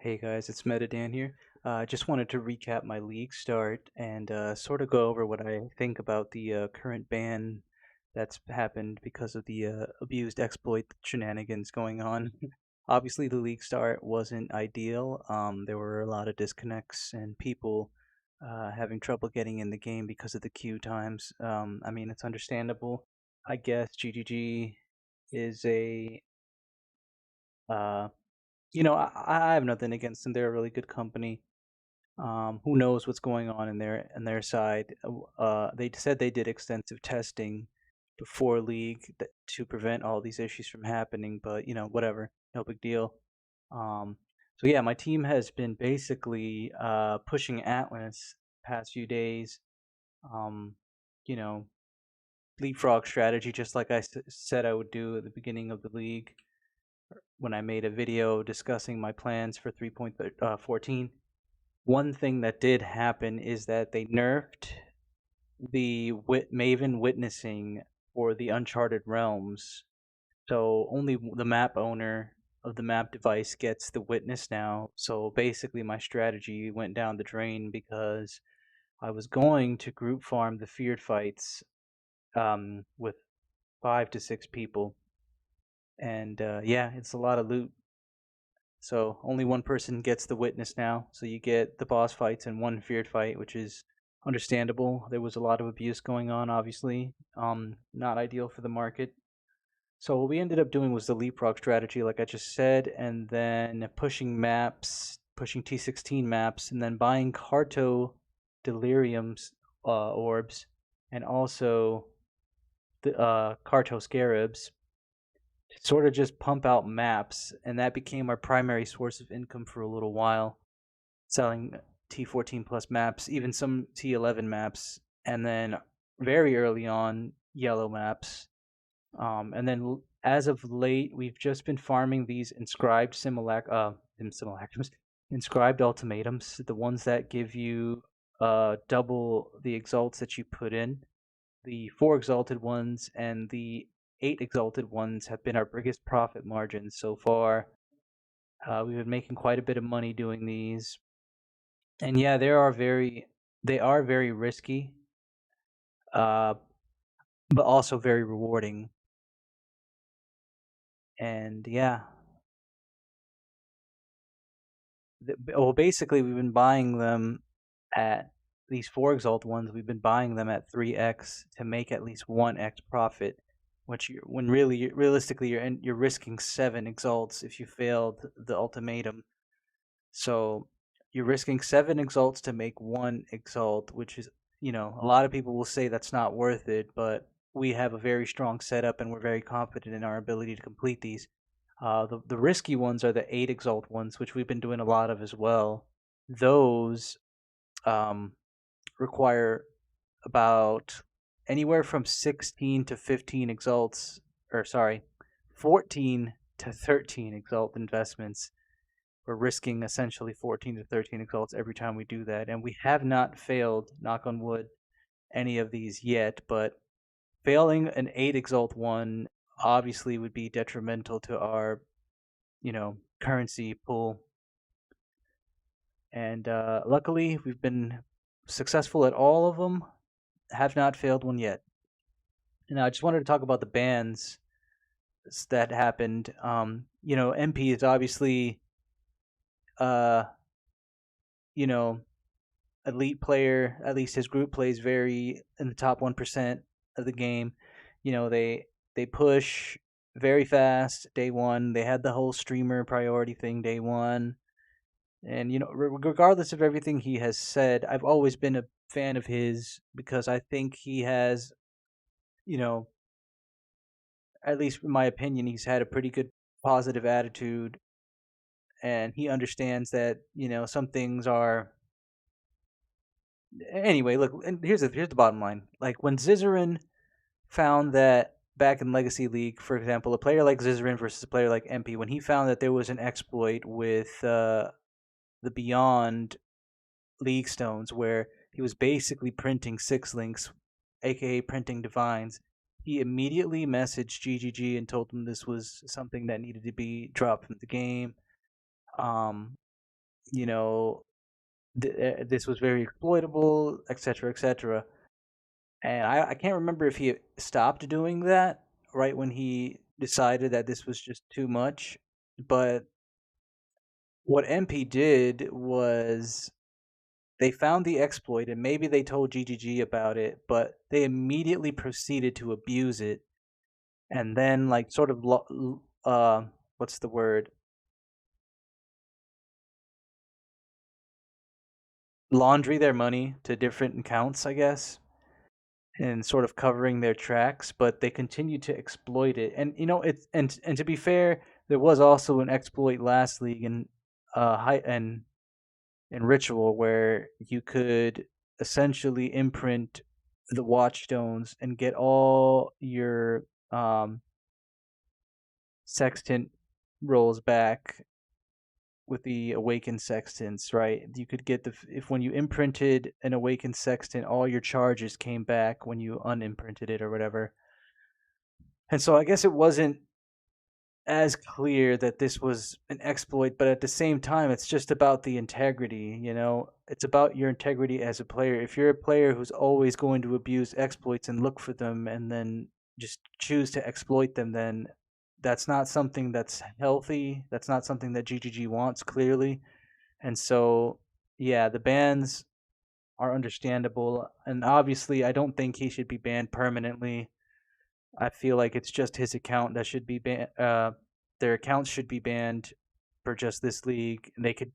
Hey guys, it's Metadan here. I just wanted to recap my league start and sort of go over what I think about the current ban that's happened because of the abused exploit shenanigans going on. Obviously, the league start wasn't ideal. There were a lot of disconnects and people having trouble getting in the game because of the queue times. I mean, it's understandable. I guess GGG is a uh, I have nothing against them. They're a really good company. Who knows what's going on in their side? They said they did extensive testing before league to prevent all these issues from happening, but whatever, no big deal. Um, so yeah, my team has been basically pushing Atlas past few days. Um, you know, leapfrog strategy, just like I said I would do at the beginning of the league when I made a video discussing my plans for 3.14. One thing that did happen is that they nerfed the Maven witnessing for the Uncharted Realms. So only the map owner of the map device gets the witness now. So basically, my strategy went down the drain because I was going to group farm the feared fights with 5 to 6 people. And yeah, it's a lot of loot. So only one person gets the witness now. So you get the boss fights and one feared fight, which is understandable. There was a lot of abuse going on, obviously. Not ideal for the market. So what we ended up doing was the leapfrog strategy, like I just said, and then pushing maps, pushing T16 maps, and then buying Carto Delirium's orbs, and also the Carto Scarabs sort of just pump out maps, and that became our primary source of income for a little while, selling T14 plus maps, even some T11 maps, and then very early on yellow maps. And then as of late, we've just been farming these simulacrums, inscribed ultimatums, the ones that give you double the exalts that you put in. The 4 exalted ones and the 8 exalted ones have been our biggest profit margins so far. We've been making quite a bit of money doing these, and yeah, they are very risky, uh, but also very rewarding. And yeah, well, basically, we've been buying them at these 4 exalt ones. We've been buying them at 3x to make at least 1x profit. When really, realistically, you're risking 7 exalts if you failed the ultimatum. So you're risking 7 exalts to make 1 exalt, which is, a lot of people will say that's not worth it, but we have a very strong setup and we're very confident in our ability to complete these. The risky ones are the 8 exalt ones, which we've been doing a lot of as well. Those um, require about anywhere from 16 to 15 exalts, or sorry, 14 to 13 exalt investments. We're risking essentially 14 to 13 exalts every time we do that, and we have not failed, knock on wood, any of these yet, but failing an 8 exalt one obviously would be detrimental to our, currency pool. And luckily, we've been successful at all of them, have not failed one yet. And I just wanted to talk about the bans that happened. Empy is obviously, uh, you know, elite player. At least his group plays very in the top 1% of the game. They push very fast day one. They had the whole streamer priority thing day one. And regardless of everything he has said, I've always been a fan of his because I think he has, you know, at least in my opinion, he's had a pretty good positive attitude, and he understands that some things are. Anyway, look, and here's the bottom line. Like when Zizarin found that back in Legacy League, for example, a player like Zizarin versus a player like Empy, when he found that there was an exploit with the Beyond League Stones where he was basically printing 6 links, aka printing divines, he immediately messaged GGG and told them this was something that needed to be dropped from the game. Um, you know, this was very exploitable, etc., etc. And I can't remember if he stopped doing that right when he decided that this was just too much. But what MP did was they found the exploit and maybe they told GGG about it, but they immediately proceeded to abuse it and then like sort of what's the word? Laundry their money to different accounts, I guess, and sort of covering their tracks, but they continue to exploit it. And it's and to be fair, there was also an exploit last league and high and ritual where you could essentially imprint the watchstones and get all your sextant rolls back with the awakened sextants, right? You could get the if when you imprinted an awakened sextant, all your charges came back when you unimprinted it or whatever. And so I guess it wasn't as clear that this was an exploit, but at the same time, it's just about the integrity. It's about your integrity as a player. If you're a player who's always going to abuse exploits and look for them and then just choose to exploit them, then that's not something that's healthy. That's not something that GGG wants, clearly. And so, yeah, the bans are understandable. And obviously, I don't think he should be banned permanently. I feel like it's just his account that should be banned. Their accounts should be banned for just this league. And they could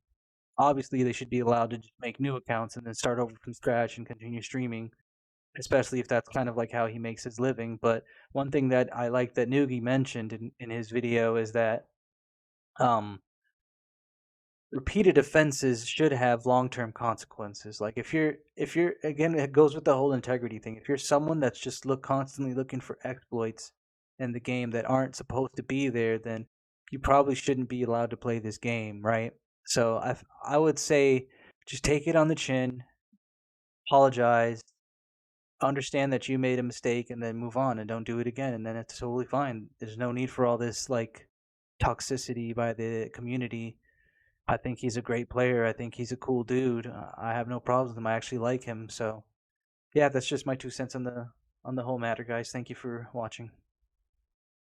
obviously they should be allowed to just make new accounts and then start over from scratch and continue streaming. Especially if that's kind of like how he makes his living. But one thing that I like that Noogie mentioned in his video is that um, repeated offenses should have long-term consequences. Like if you're again, it goes with the whole integrity thing. If you're someone that's just constantly looking for exploits in the game that aren't supposed to be there, then you probably shouldn't be allowed to play this game, right? So I would say just take it on the chin, apologize, understand that you made a mistake, and then move on and don't do it again, and then it's totally fine. There's no need for all this like toxicity by the community. I think he's a great player. I think he's a cool dude. I have no problems with him. I actually like him. So, yeah, that's just my 2 cents on the whole matter, guys. Thank you for watching.